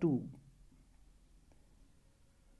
2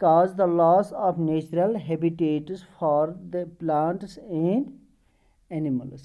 cause the loss of natural habitats for the plants and animals.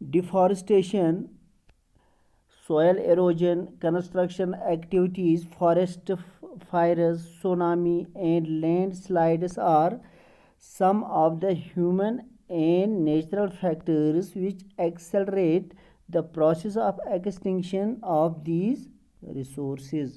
Deforestation, soil erosion, construction activities, forest fires, tsunami and landslides are some of the human and natural factors which accelerate the process of extinction of these resources.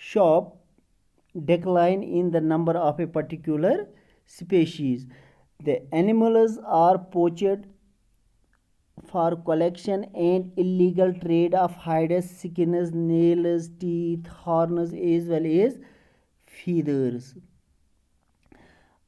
sharp decline in the number of a particular species. The animals are poached for collection and illegal trade of hides, skins, nails, teeth, horns as well as feathers.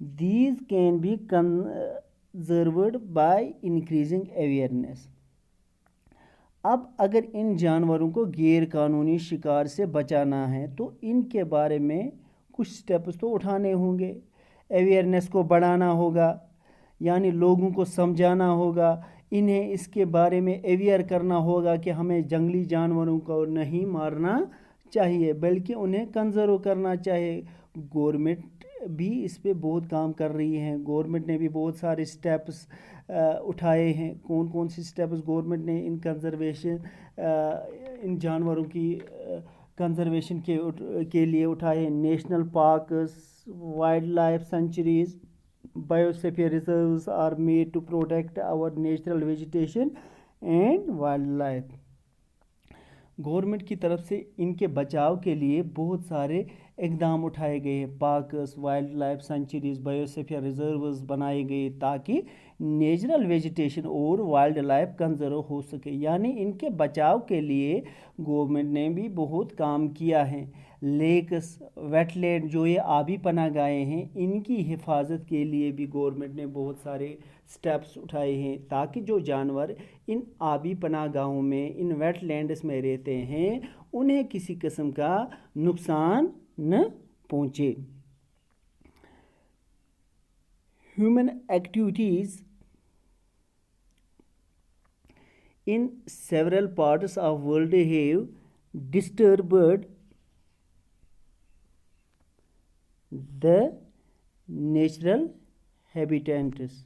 These can be preserved by increasing awareness. اب اگر ان جانوروں کو غیر قانونی شکار سے بچانا ہے تو ان کے بارے میں کچھ سٹیپس تو اٹھانے ہوں گے. اویئرنیس کو بڑھانا ہوگا، یعنی لوگوں کو سمجھانا ہوگا، انہیں اس کے بارے میں اویئر کرنا ہوگا کہ ہمیں جنگلی جانوروں کو نہیں مارنا چاہیے بلکہ انہیں کنزرو کرنا چاہیے. گورنمنٹ بھی اس پہ بہت کام کر رہی ہیں. گورنمنٹ نے بھی بہت سارے سٹیپس اٹھائے ہیں. کون کون سی سٹیپس گورنمنٹ نے ان کنزرویشن ان جانوروں کی کنزرویشن کے لیے اٹھائے ہیں؟ National parks, wild life sanctuaries, biosphere reserves are made to protect our natural vegetation and wild life. Government کی طرف سے ان کے بچاؤ کے لیے بہت سارے اقدام اٹھائے گئے ہیں. Parks, wild life sanctuaries, biosphere reserves بنائے گئے تاکہ نیچرل ویجیٹیشن اور وائلڈ لائف کنزرو ہو سکے. یعنی ان کے بچاؤ کے لیے گورنمنٹ نے بھی بہت کام کیا ہے. لیکس، ویٹ لینڈ جو یہ آبی پناہ گاہیں ہیں، ان کی حفاظت کے لیے بھی گورنمنٹ نے بہت سارے سٹیپس اٹھائے ہیں تاکہ جو جانور ان آبی پناہ گاہوں میں، ان ویٹ لینڈس میں رہتے ہیں، انہیں کسی قسم کا نقصان نہ پہنچے. Human activities in several parts of world have disturbed the natural habitats.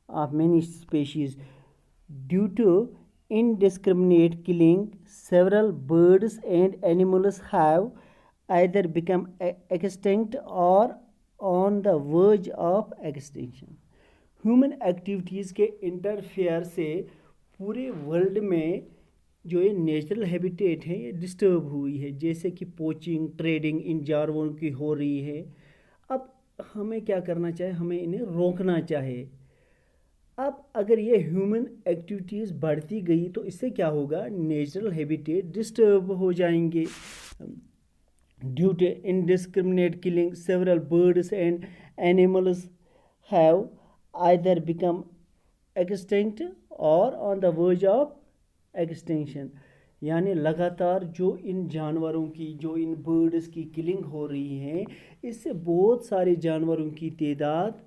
Of many species. Due to indiscriminate killing, several birds and animals have either become extinct or on the verge of extinction. Human activities کے interfere سے پورے world میں جو یہ natural habitat ہے یہ disturb ہوئی ہے. جیسے کہ پوچنگ، ٹریڈنگ ان جانوروں کی ہو رہی ہے. اب ہمیں کیا کرنا چاہیے؟ ہمیں انہیں روکنا چاہیے. اب اگر یہ ہیومن ایکٹیویٹیز بڑھتی گئی تو اس سے کیا ہوگا؟ نیچرل ہیبیٹیٹ ڈسٹرب ہو جائیں گے. Due to indiscriminate killing, several birds and animals have either become extinct or on the verge of extinction. یعنی لگاتار جو ان جانوروں کی، جو ان برڈز کی کلنگ ہو رہی ہے، اس سے بہت سارے جانوروں کی تعداد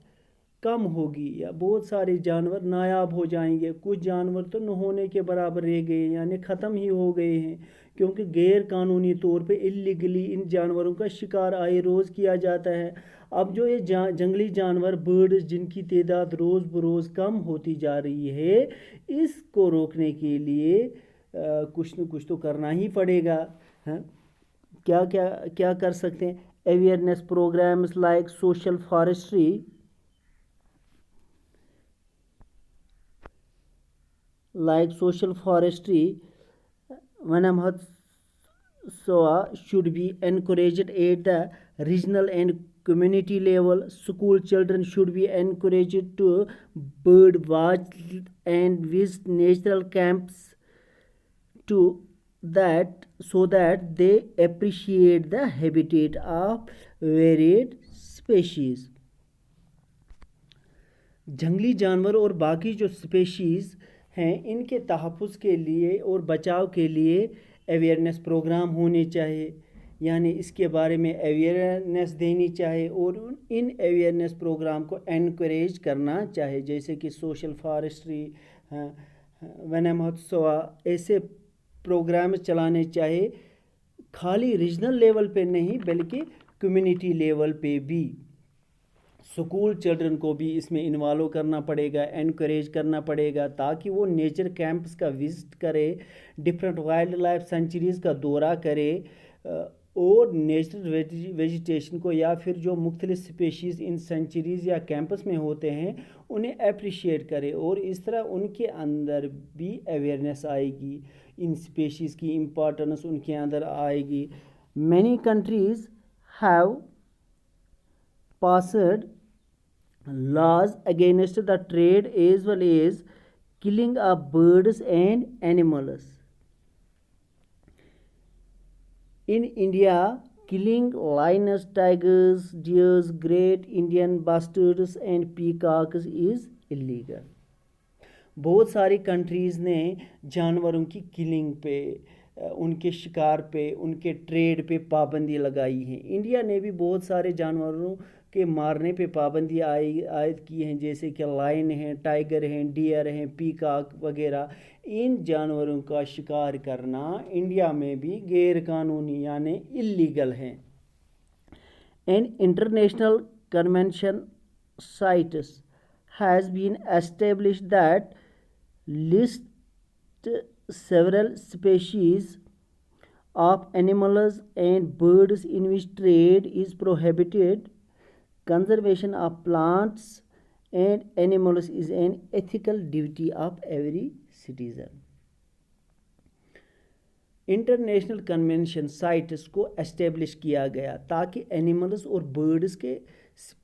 کم ہوگی یا بہت سارے جانور نایاب ہو جائیں گے. کچھ جانور تو نہ ہونے کے برابر رہ گئے، یعنی ختم ہی ہو گئے ہیں، کیونکہ غیر قانونی طور پہ اللیگلی ان جانوروں کا شکار آئے روز کیا جاتا ہے. اب جو یہ جنگلی جانور، برڈز، جن کی تعداد روز بروز کم ہوتی جا رہی ہے، اس کو روکنے کے لیے کچھ نہ کچھ تو کرنا ہی پڑے گا. کیا کر سکتے ہیں؟ Awareness programmes like social forestry should be encouraged at the regional and community level. School children should be encouraged to bird watch and visit natural camps so that they appreciate the habitat of varied species. جنگلی جانور اور باقی جو species ہیں، ان کے تحفظ کے لیے اور بچاؤ کے لیے اویئرنیس پروگرام ہونے چاہیے. یعنی اس کے بارے میں اویئرنیس دینی چاہیے اور ان اویئرنیس پروگرام کو انکریج کرنا چاہیے. جیسے کہ سوشل فارسٹری، ون مہوتسو، ایسے پروگرام چلانے چاہیے. خالی ریجنل لیول پہ نہیں بلکہ کمیونٹی لیول پہ بھی. اسکول چلڈرن کو بھی اس میں انوالو کرنا پڑے گا، انکریج کرنا پڑے گا تاکہ وہ نیچر کیمپس کا وزٹ کرے، ڈفرینٹ وائلڈ لائف سینچریز کا دورہ کرے اور نیچرل ویجیٹیشن کو یا پھر جو مختلف سپیشیز ان سینچریز یا کیمپس میں ہوتے ہیں انہیں اپریشیٹ کرے. اور اس طرح ان کے اندر بھی اویئرنیس آئے گی، ان سپیشیز کی امپورٹنس ان کے اندر آئے گی. Many countries have passed laws against the trade as well as killing of birds and animals. In India, killing lions, tigers, deers, great Indian bastards and peacocks is illegal. بہت ساری countries نے جانوروں کی killing پہ، ان کے شکار پہ، ان کے ٹریڈ پہ پابندی لگائی ہے. انڈیا نے بھی بہت سارے جانوروں کے مارنے پہ پابندی عائد کی ہیں، جیسے کہ لائن ہیں، ٹائیگر ہیں، ڈیئر ہیں، پیکاک وغیرہ. ان جانوروں کا شکار کرنا انڈیا میں بھی غیر قانونی یعنی اللیگل ہے. An international convention CITES has been established that lists several species of animals and birds in which trade is prohibited. Conservation of plants and animals is an ethical duty of every citizen. International convention sites کو establish کیا گیا تاکہ animals اور birds کے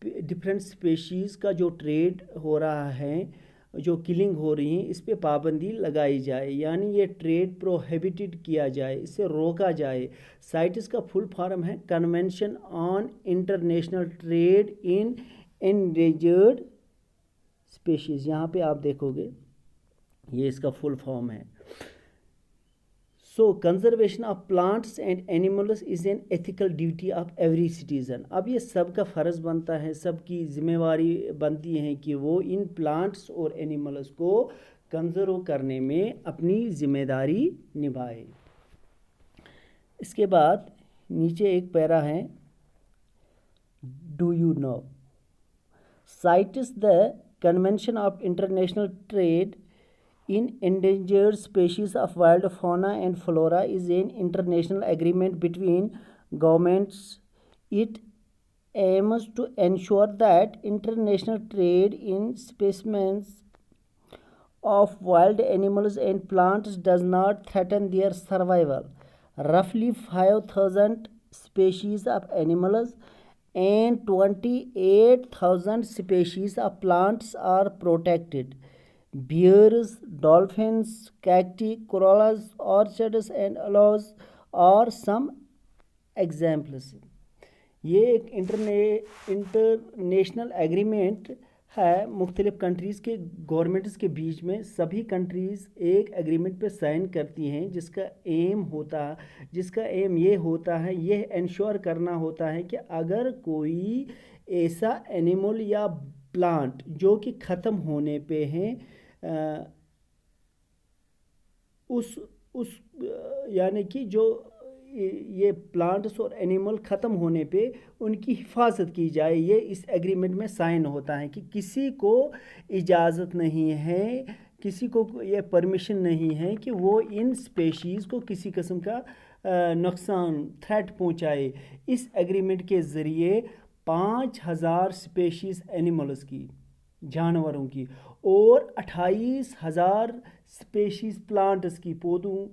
different species کا جو trade ہو رہا ہے، جو کلنگ ہو رہی ہیں، اس پہ پابندی لگائی جائے، یعنی یہ ٹریڈ پروہیبٹڈ کیا جائے، اس سے روکا جائے. سائٹس کا فل فارم ہے convention on international trade in endangered species. یہاں پہ آپ دیکھو گے یہ اس کا فل فارم ہے. So conservation of plants and animals is an ethical duty of every citizen. اب یہ سب کا فرض بنتا ہے، سب کی ذمہ داری بنتی ہے کہ وہ ان پلانٹس اور اینیملس کو کنزرو کرنے میں اپنی ذمہ داری نبھائے. اس کے بعد نیچے ایک پیرا ہے، do you know cites the Convention of International Trade in Endangered Species of Wild Fauna and Flora is an international agreement between governments. It aims to ensure that international trade in specimens of wild animals and plants does not threaten their survival. Roughly 5,000 species of animals and 28,000 species of plants are protected. Bears, dolphins, cacti, corals, orchids and aloes are some examples. یہ ایک international agreement ہے مختلف countries کے governments کے بیچ میں. سبھی countries ایک agreement پہ سائن کرتی ہیں جس کا ایم یہ ہوتا ہے، یہ انشور کرنا ہوتا ہے کہ اگر کوئی ایسا اینیمل یا پلانٹ جو کہ ختم ہونے پہ ہیں، اس یعنی کہ جو یہ پلانٹس اور اینیمل ختم ہونے پہ ان کی حفاظت کی جائے. یہ اس ایگریمنٹ میں سائن ہوتا ہے کہ کسی کو اجازت نہیں ہے، کسی کو یہ پرمیشن نہیں ہے کہ وہ ان اسپیشیز کو کسی قسم کا نقصان تھریٹ پہنچائے. اس ایگریمنٹ کے ذریعے 5,000 اسپیشیز اینیملز کی، جانوروں کی، اور 28,000 اسپیشیز پلانٹس کی، پودوں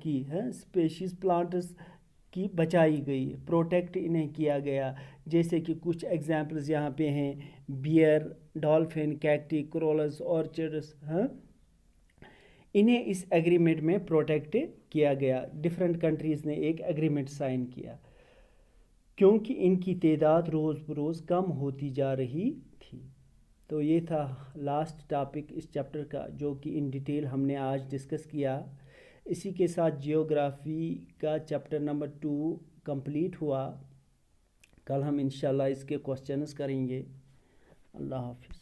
کی اسپیشیز پلانٹس کی بچائی گئی، پروٹیکٹ انہیں کیا گیا. جیسے کہ کچھ ایگزامپلز یہاں پہ ہیں، بیئر، ڈالفن، کیکٹی، کرولز، آرچڈس، انہیں اس ایگریمنٹ میں پروٹیکٹ کیا گیا. ڈفرینٹ کنٹریز نے ایک ایگریمنٹ سائن کیا کیونکہ ان کی تعداد روز بروز کم ہوتی جا رہی تھی. تو یہ تھا لاسٹ ٹاپک اس چیپٹر کا، جو کہ ان ڈیٹیل ہم نے آج ڈسکس کیا. اسی کے ساتھ جیوگرافی کا چیپٹر نمبر 2 کمپلیٹ ہوا. کل ہم انشاءاللہ اس کے کوسچنز کریں گے. اللہ حافظ.